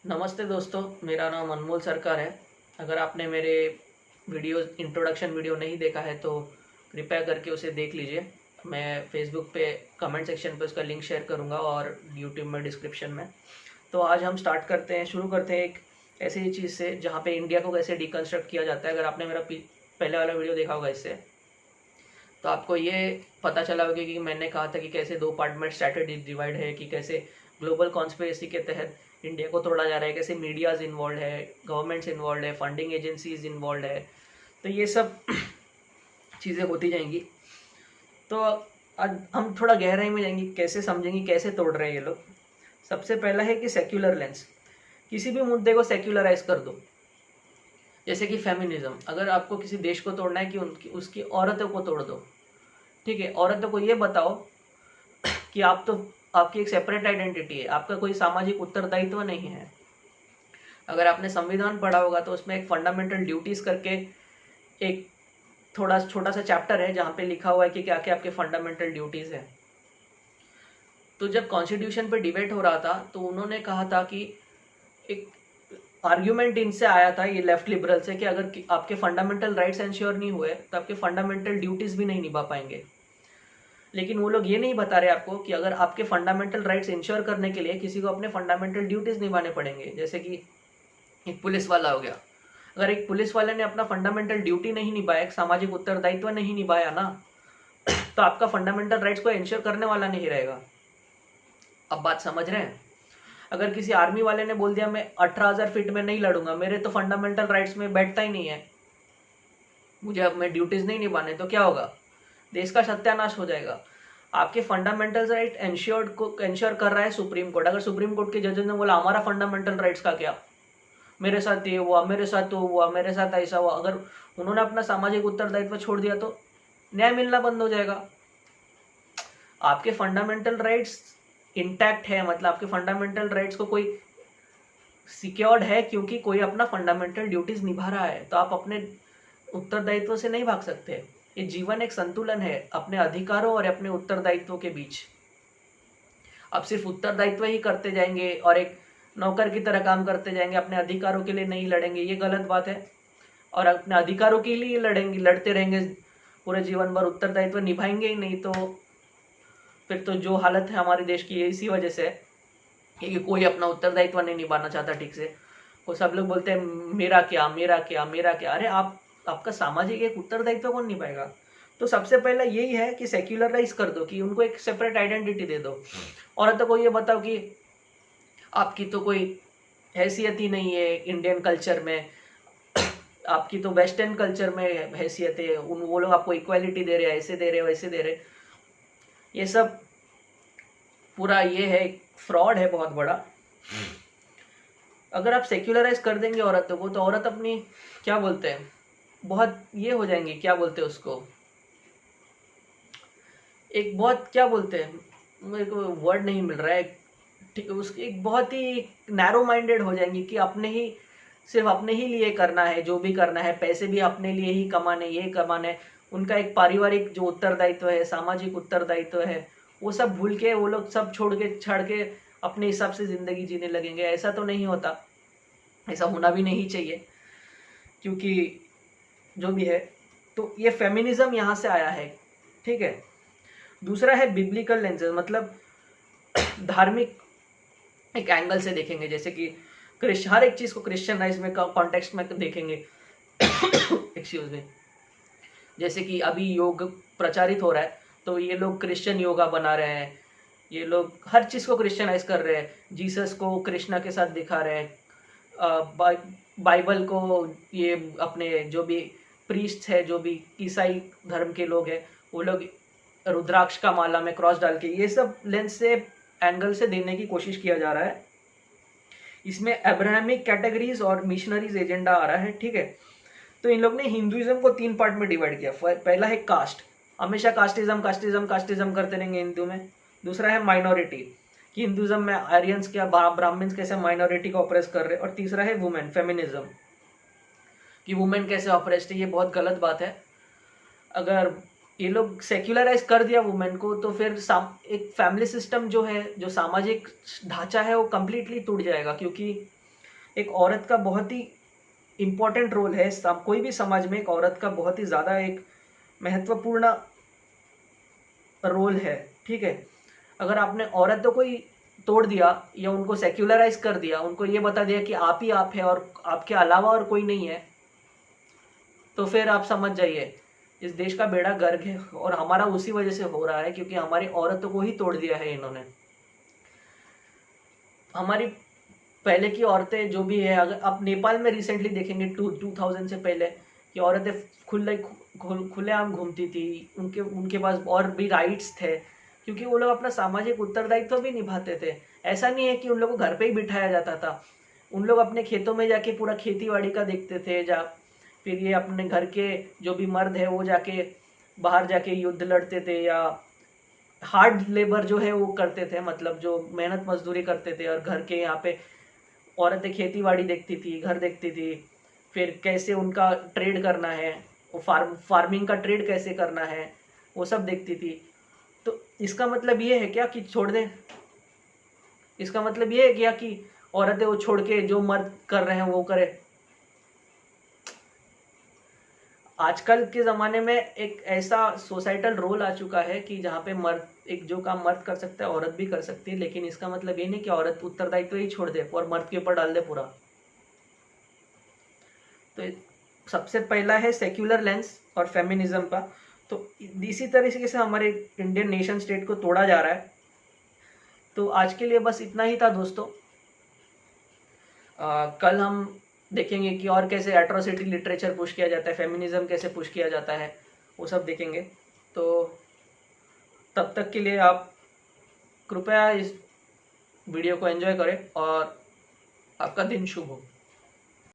नमस्ते दोस्तों, मेरा नाम अनमोल सरकार है। अगर आपने मेरे इंट्रोडक्शन वीडियो नहीं देखा है तो कृपया करके उसे देख लीजिए। मैं फेसबुक पे कमेंट सेक्शन पे उसका लिंक शेयर करूँगा और यूट्यूब में डिस्क्रिप्शन में। तो आज हम शुरू करते हैं एक ऐसी चीज़ से जहाँ पे इंडिया को कैसे डिकन्स्ट्रक्ट किया जाता है। अगर आपने मेरा पहले वाला वीडियो देखा होगा इससे, तो आपको ये पता चला होगा कि मैंने कहा था कि कैसे दो पार्ट में स्ट्रैटेजी डिवाइड है, कि कैसे ग्लोबल कॉन्स्पिरेसी के तहत इंडिया को तोड़ा जा रहा है, कैसे मीडियाज इन्वॉल्व है, गवर्नमेंट्स इन्वॉल्व है, फंडिंग एजेंसीज इन्वॉल्व है। तो ये सब चीज़ें होती जाएंगी। तो आज हम थोड़ा गहराई में जाएंगे, कैसे समझेंगे कैसे तोड़ रहे हैं ये लोग। सबसे पहला है कि सेक्युलर लेंस। किसी भी मुद्दे को सेक्युलराइज कर दो, जैसे कि फेमिनिज्म। अगर आपको किसी देश को तोड़ना है कि उनकी उसकी औरतों को तोड़ दो, ठीक है। औरतों को ये बताओ कि आपकी एक सेपरेट आइडेंटिटी है, आपका कोई सामाजिक उत्तरदायित्व नहीं है। अगर आपने संविधान पढ़ा होगा तो उसमें एक फंडामेंटल ड्यूटीज करके एक थोड़ा छोटा सा चैप्टर है जहाँ पे लिखा हुआ है कि क्या क्या आपके फंडामेंटल ड्यूटीज है। तो जब कॉन्स्टिट्यूशन पे डिबेट हो रहा था तो उन्होंने कहा था कि एक आर्ग्यूमेंट इनसे आया था, ये लेफ्ट लिबरल से, कि अगर आपके फंडामेंटल राइट्स एंश्योर नहीं हुए तो आपके फंडामेंटल ड्यूटीज भी नहीं निभा पाएंगे। लेकिन वो लोग ये नहीं बता रहे आपको कि अगर आपके फंडामेंटल राइट्स इंश्योर करने के लिए किसी को अपने फंडामेंटल ड्यूटीज निभाने पड़ेंगे। जैसे कि एक पुलिस वाला हो गया, अगर एक पुलिस वाले ने अपना फंडामेंटल ड्यूटी नहीं निभाया, एक सामाजिक उत्तरदायित्व नहीं निभाया ना, तो आपका फंडामेंटल राइट्स को इंश्योर करने वाला नहीं रहेगा। अब बात समझ रहे हैं? अगर किसी आर्मी वाले ने बोल दिया मैं 18,000 फीट में नहीं लड़ूंगा, मेरे तो फंडामेंटल राइट्स में बैठता ही नहीं है, मुझे अब मैं ड्यूटीज नहीं निभाने, तो क्या होगा? देश का सत्यानाश हो जाएगा। आपके फंडामेंटल राइट इंश्योर कर रहा है सुप्रीम कोर्ट। अगर सुप्रीम कोर्ट के जजेस ने बोला हमारा फंडामेंटल राइट्स का क्या, मेरे साथ ये हुआ, मेरे साथ तो हुआ, मेरे साथ ऐसा हुआ, अगर उन्होंने अपना सामाजिक उत्तरदायित्व छोड़ दिया तो न्याय मिलना बंद हो जाएगा। आपके फंडामेंटल राइट्स इंटैक्ट है, मतलब आपके फंडामेंटल राइट्स को कोई सिक्योर्ड है क्योंकि कोई अपना फंडामेंटल ड्यूटीज निभा रहा है, तो आप अपने उत्तरदायित्व से नहीं भाग सकते। ये जीवन एक संतुलन है अपने अधिकारों और अपने उत्तरदायित्वों के बीच। आप सिर्फ उत्तरदायित्व ही करते जाएंगे और एक नौकर की तरह काम करते जाएंगे, अपने अधिकारों के लिए नहीं लड़ेंगे, ये गलत बात है। और अपने अधिकारों के लिए लड़ते रहेंगे पूरे जीवन भर, उत्तरदायित्व निभाएंगे ही नहीं, तो फिर तो जो हालत है हमारे देश की इसी वजह से है कि कोई अपना उत्तरदायित्व नहीं निभाना चाहता ठीक से। वो सब लोग बोलते हैं मेरा क्या मेरा क्या मेरा क्या। अरे आपका सामाजिक एक उत्तरदायित्व कौन निभाएगा? तो सबसे पहला यही है कि सेक्युलराइज कर दो, कि उनको एक सेपरेट आइडेंटिटी दे दो। औरतों को ये बताओ कि आपकी तो कोई हैसियत ही नहीं है इंडियन कल्चर में, आपकी तो वेस्टर्न कल्चर में हैसियत है, वो लोग आपको इक्वालिटी दे रहे हैं, ऐसे दे रहे वैसे दे रहे। ये सब पूरा ये है, फ्रॉड है बहुत बड़ा। अगर आप सेक्युलराइज कर देंगे औरतों को तो औरत अपनी क्या बोलते हैं, बहुत ये हो जाएंगे, क्या बोलते हैं उसको, एक बहुत क्या बोलते हैं, मेरे को वर्ड नहीं मिल रहा है, उसकी एक बहुत ही नैरो माइंडेड हो जाएंगी कि सिर्फ अपने ही लिए करना है, जो भी करना है, पैसे भी अपने लिए ही कमाने, ये कमाने। उनका एक पारिवारिक जो उत्तरदायित्व है, सामाजिक उत्तरदायित्व है, वो सब भूल के वो लोग सब छाड़ के अपने हिसाब से जिंदगी जीने लगेंगे। ऐसा तो नहीं होता, ऐसा होना भी नहीं चाहिए, क्योंकि जो भी है। तो ये फेमिनिज्म यहाँ से आया है, ठीक है। दूसरा है बिब्लिकल लेंसेज, मतलब धार्मिक एक एंगल से देखेंगे, जैसे कि हर एक चीज को क्रिश्चियनाइज में कॉन्टेक्स्ट में देखेंगे। Excuse me. जैसे कि अभी योग प्रचारित हो रहा है तो ये लोग क्रिश्चियन योगा बना रहे हैं, ये लोग हर चीज को क्रिश्चियनाइज कर रहे हैं, जीसस को कृष्णा के साथ दिखा रहे हैं, बाइबल को ये अपने जो भी प्रीस्ट है, जो भी ईसाई धर्म के लोग हैं, वो लोग रुद्राक्ष का माला में क्रॉस डाल के, ये सब लेंस से एंगल से देने की कोशिश किया जा रहा है। इसमें अब्राहमिक कैटेगरीज और मिशनरीज एजेंडा आ रहा है, ठीक है। तो इन लोग ने हिंदुइज्म को 3 पार्ट में डिवाइड किया। पहला है कास्ट, हमेशा कास्टिज्म करते रहेंगे हिंदू में। दूसरा है माइनॉरिटी, कि हिंदुइज्म में आर्यंस क्या ब्राह्मण्स कैसे माइनॉरिटी को ऑप्रेस कर रहे। और तीसरा है वुमेन, फेमिनिज्म, कि वुमेन कैसे ऑप्रेस्ड है। ये बहुत गलत बात है। अगर ये लोग सेक्युलराइज कर दिया वुमेन को तो फिर एक फैमिली सिस्टम जो है, जो सामाजिक ढांचा है, वो कंप्लीटली टूट जाएगा। क्योंकि एक औरत का बहुत ही इम्पोर्टेंट रोल है। कोई भी समाज में एक औरत का बहुत ही ज़्यादा एक महत्वपूर्ण रोल है, ठीक है। अगर आपने औरतों को ही तोड़ दिया या उनको सेक्युलराइज कर दिया, उनको ये बता दिया कि आप ही आप है और आपके अलावा और कोई नहीं है, तो फिर आप समझ जाइए इस देश का बेड़ा गर्क है। और हमारा उसी वजह से हो रहा है, क्योंकि हमारी औरतों को ही तोड़ दिया है इन्होंने। हमारी पहले की औरतें जो भी है, अगर आप नेपाल में रिसेंटली देखेंगे 2000 से पहले कि औरतें खुलेआम घूमती थी, उनके उनके पास और भी राइट्स थे, क्योंकि वो लोग अपना सामाजिक उत्तरदायित्व भी निभाते थे। ऐसा नहीं है कि उन लोगों को घर पे ही बिठाया जाता था, उन लोग अपने खेतों में जाके पूरा खेती बाड़ी का देखते थे। फिर ये अपने घर के जो भी मर्द है वो जाके बाहर जाके युद्ध लड़ते थे या हार्ड लेबर जो है वो करते थे, मतलब जो मेहनत मजदूरी करते थे। और घर के यहाँ पे औरतें खेती बाड़ी देखती थी, घर देखती थी, फिर कैसे उनका ट्रेड करना है, वो फार्मिंग का ट्रेड कैसे करना है, वो सब देखती थी। तो इसका मतलब ये है क्या कि छोड़ दें? इसका मतलब ये है क्या कि औरतें वो छोड़ के जो मर्द कर रहे हैं वो करे? आजकल के ज़माने में एक ऐसा सोसाइटल रोल आ चुका है कि जहाँ पे मर्द, एक जो काम मर्द कर सकता है औरत भी कर सकती है। लेकिन इसका मतलब ये नहीं कि औरत उत्तरदायित्व ही छोड़ दे और मर्द के ऊपर डाल दे पूरा। तो सबसे पहला है सेक्युलर लेंस और फेमिनिज्म का। तो इसी तरीके से हमारे इंडियन नेशन स्टेट को तोड़ा जा रहा है। तो आज के लिए बस इतना ही था दोस्तों। कल हम देखेंगे कि और कैसे एट्रोसिटी लिटरेचर पुश किया जाता है, फेमिनिज्म कैसे पुश किया जाता है, वो सब देखेंगे। तो तब तक के लिए आप कृपया इस वीडियो को एंजॉय करें और आपका दिन शुभ हो।